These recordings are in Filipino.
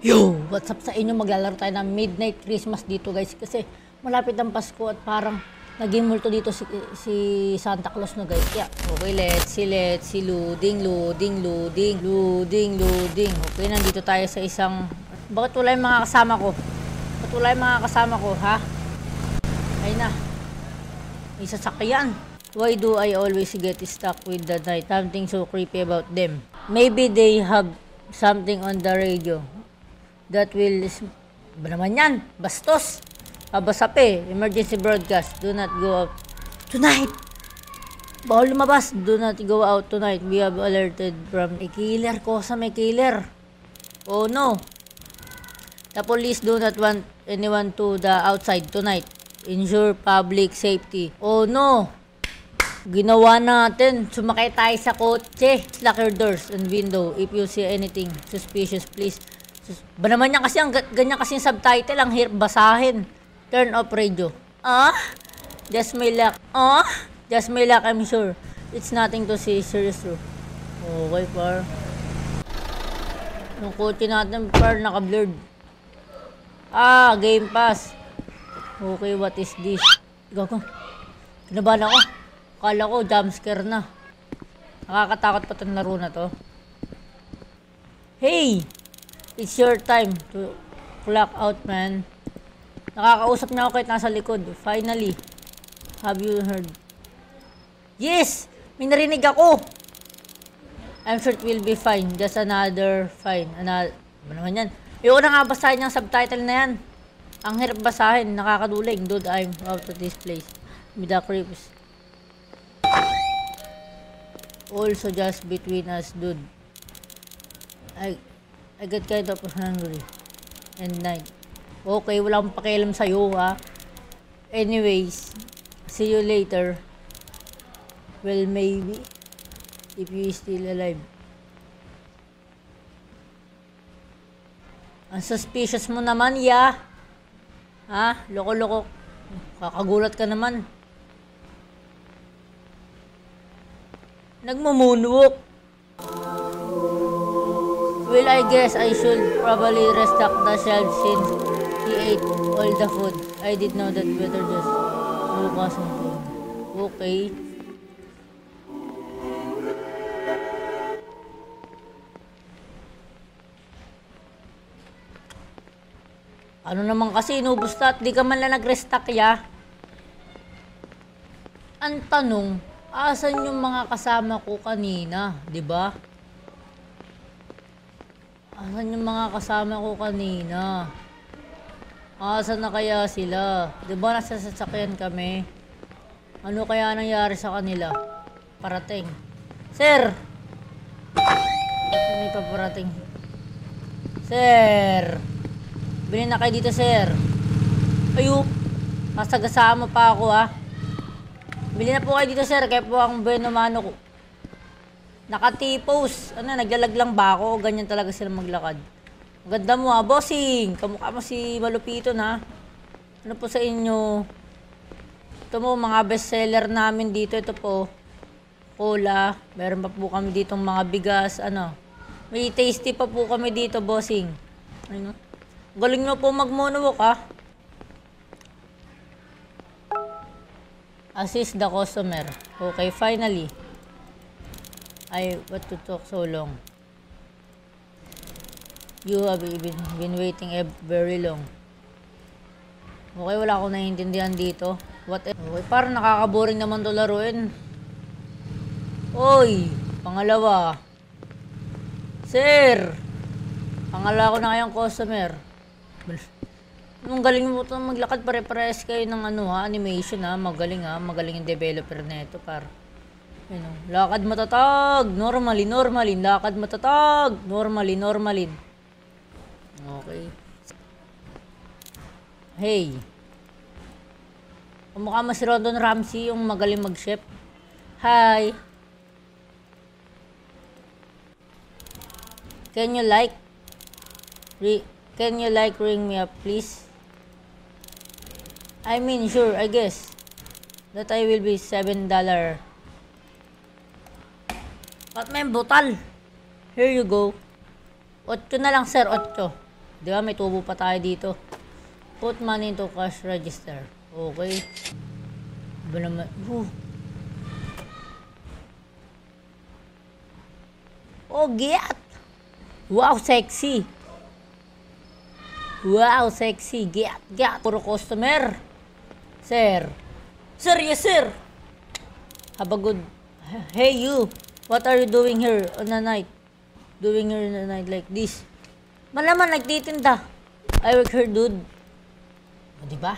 Yo! What's up sa inyo? Maglalaro tayo ng Midnight Christmas dito guys. Kasi malapit ang Pasko at parang naging multo dito si Santa Claus na guys. Yeah. Okay, let's see. Loading. Okay, nandito tayo sa isang... Bakit wala yung mga kasama ko? Ha? Ayun na. May sasakyan. Why do I always get stuck with the night? Something so creepy about them. Maybe they have something on the radio that will... Ba naman yan? Bastos! Kabasape. Emergency broadcast. Do not go out tonight! Bawal lumabas. Do not go out tonight. We have alerted from a killer. Kosa may killer. Oh no! The police do not want anyone to the outside tonight. Ensure public safety. Oh no! Ginawa natin. Sumakay tayo sa kotse. Lock your doors and window. If you see anything suspicious, please. Ba naman yan kasi, ganyan kasi yung subtitle. Ang hirap basahin. Turn off radio. Just my luck. Just my luck, I'm sure. It's nothing to see serious through. Okay, par. Yung kotse natin, par, naka-blurred. Game pass. Okay, what is this? Gago. Kinabahan ako. Akala ko, jumpscare na. Nakakatakot pa itong laro na to. Hey! It's your time to clock out, man. Nakakausap niya ako kahit nasa likod. Finally. Have you heard? Yes! May narinig ako! I'm sure it will be fine. Just another fine. Ano naman yan? Ayoko na nga basahin yung subtitle na yan. Ang hirap basahin. Nakakaduling. Dude, I'm out of this place. With the creeps. Also just between us, dude. I get kind of hungry. And night. Okay, wala akong pakialam sa'yo, ha? Anyways, see you later. Well, maybe. If you still alive. Ang suspicious mo naman, ya. Ha? Loko-loko. Kakagulat ka naman. Nagmo-moonwalk. Well, I guess I should probably restock the shelves since he ate all the food. I did know that better just focus on food. Okay. Ano naman kasi, inubos na at di ka man lang nag-restock, ya? Ang tanong, asan yung mga kasama ko kanina, di ba? Asan yung mga kasama ko kanina? Asan na kaya sila? Di ba nasa sasakyan kami? Ano kaya nangyari sa kanila? Parating. Sir! May paparating. Sir! Bilhin na kayo dito, sir. Ayo! Kasagasaan mo pa ako, ha? Bilhin na po kayo dito, sir. Kaya po ang bueno mano ko. Nakatipos. Ano, naglalag lang ba ako? O ganyan talaga sila maglakad? Ang ganda mo, ha, bossing. Kamukha mo si Malupito, na. Ano po sa inyo? Ito mo, mga bestseller namin dito. Ito po. Cola. Meron pa po kami ditong mga bigas. Ano? May tasty pa po kami dito, bossing. Ano? Galing mo po mag-moonwalk, ha? Assist the customer. Okay, finally. What to talk so long? You have been waiting very long. Okay, wala akong naiintindihan dito. Okay, parang nakakaboring naman to laruin. Oy, pangalawa. Sir! Pangalawa ko na kayong customer. Ang galing mo ito maglakad, pare-pares kayo ng animation, ha. Magaling yung developer na ito, par. Lakad matatag, normalin, lakad matatag, normalin. Okay. Hey. Kumukha mo si Rondon Ramsey, yung magaling mag-chef. Hi. Can you ring me up, please? I mean, sure, I guess. That I will be $7. At may butal. Here you go. 8 na lang, sir, 8. Di ba, may tubo pa tayo dito. Put money into cash register. Okay. Ba naman? Oh, get! Wow, sexy! Wow, sexy! Get! Puro customer! Sir! Sir, yes sir! Have a good... Hey you! What are you doing here on the night? Doing here on the night like this? Malaman, nagtitinda. I work here, dude. O, diba?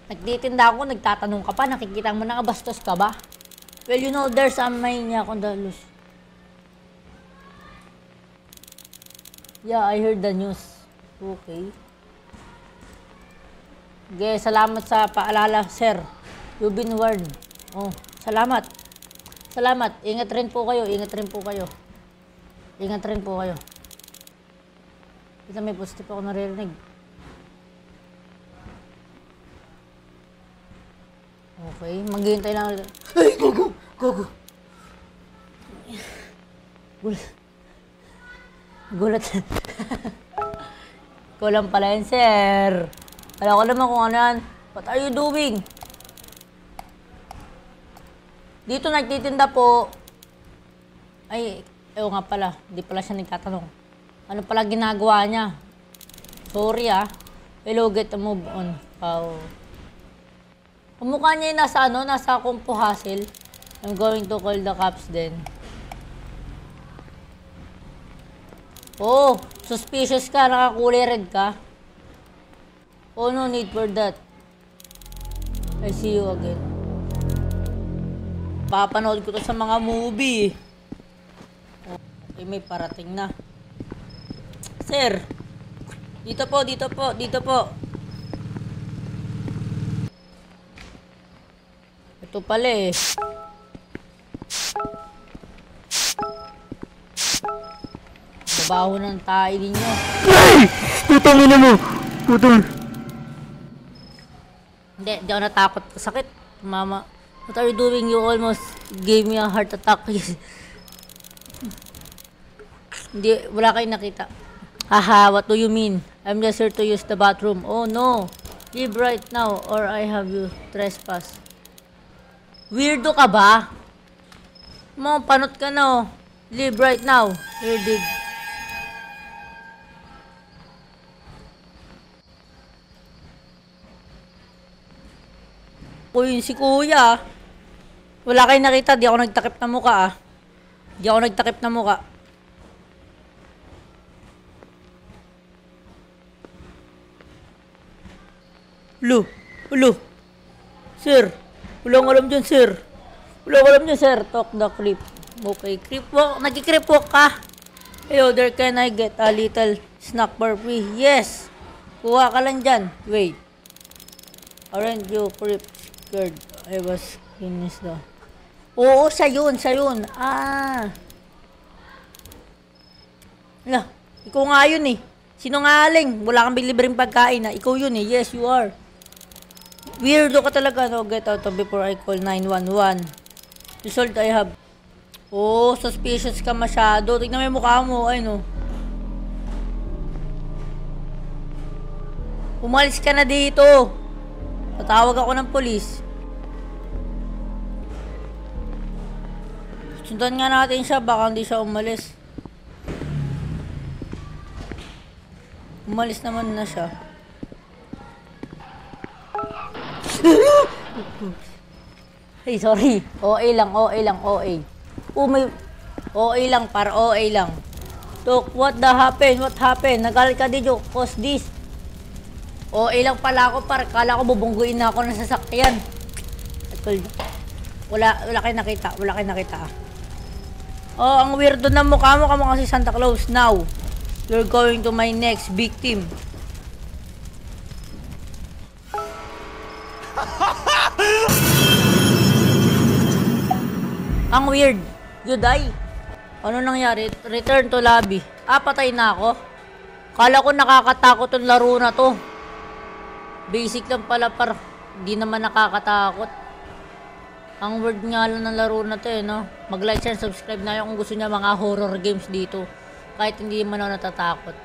Nagtitinda ako, nagtatanong ka pa, nakikita mo na bastos ka ba? Well, you know, there's a maniac on the loose. Yeah, I heard the news. Okay. Okay, salamat sa paalala, sir. You've been warned. Oh, salamat. Salamat. Ingat rin po kayo. Ingat rin po kayo. Ingat rin po kayo. Ito may positive ako naririnig. Okay, maghihintay lang ulit. Ay, go! Gulat. Ikaw lang pala yan, sir. Alam ko naman kung ano yan. What are you doing? Dito nagtitinda po. Ay, ewan nga pala. Di pala siya nagtatanong. Ano pala ginagawa niya? Sorry Hello, get a move on. Wow. Kumukha niya yung nasa Kung Fu Hustle. I'm going to call the cops then. Oh, suspicious ka. Nakakulay red ka. Oh, no need for that. I see you again. Papanood ko to sa mga movie. Okay, may parating na. Sir, dito po. Ito pala eh. Babaho ng tayo ninyo. Ay! Putang ina mo! Putang. Hindi ako natakot. Sakit, mama. What are you doing? You almost gave me a heart attack. Hindi, wala kayong nakita. Haha, what do you mean? I'm just here to use the bathroom. Oh no. Leave right now or I have you trespass. Weirdo ka ba? Mo, panot ka na oh. Leave right now. Here, dig. Uy, si kuya. Wala kayong nakita. Di ako nagtakip na muka Di ako nagtakip na muka. Ulo. Sir. Walang alam dyan, sir. Walang alam dyan, sir. Talk the creep. Okay, creep walk. Nag-creep walk ka. Hey, there, can I get a little snack bar free? Yes. Kuha ka lang dyan. Wait. Aren't you creep scared? I was in this though. Oo, siya yun. Ala, ikaw nga yun eh. Sinungaling. Wala kang bilibreng pagkain Ikaw yun eh. Yes, you are. Weirdo ka talaga. No, get out of before I call 911. Result I have. Oh, suspicious ka masyado. Tignan mo yung mukha mo. Ay no. Umalis ka na dito. Tatawag ako ng polis. Sundan nga natin siya. Baka hindi siya umalis. Umalis naman na siya. Hey, sorry. OA lang. May... OA lang, para OA lang. Tok, what happened? Nagalit ka dito, cause this. OA lang pala ako, kala ko bubungguin na ako ng sasakyan. Wala kayo nakita. Oh, ang weirdo na mukha mo, kamukha si Santa Claus. Now, you're going to my next victim. Ang weird. You die. Ano nangyari? Return to lobby. Patay na ako. Kala ko nakakatakot yung laro na to. Basic lang pala hindi naman nakakatakot. Ang word nga lang ng laro na to no? Mag-like, share, subscribe na kung gusto niya mga horror games dito. Kahit hindi man ako natatakot.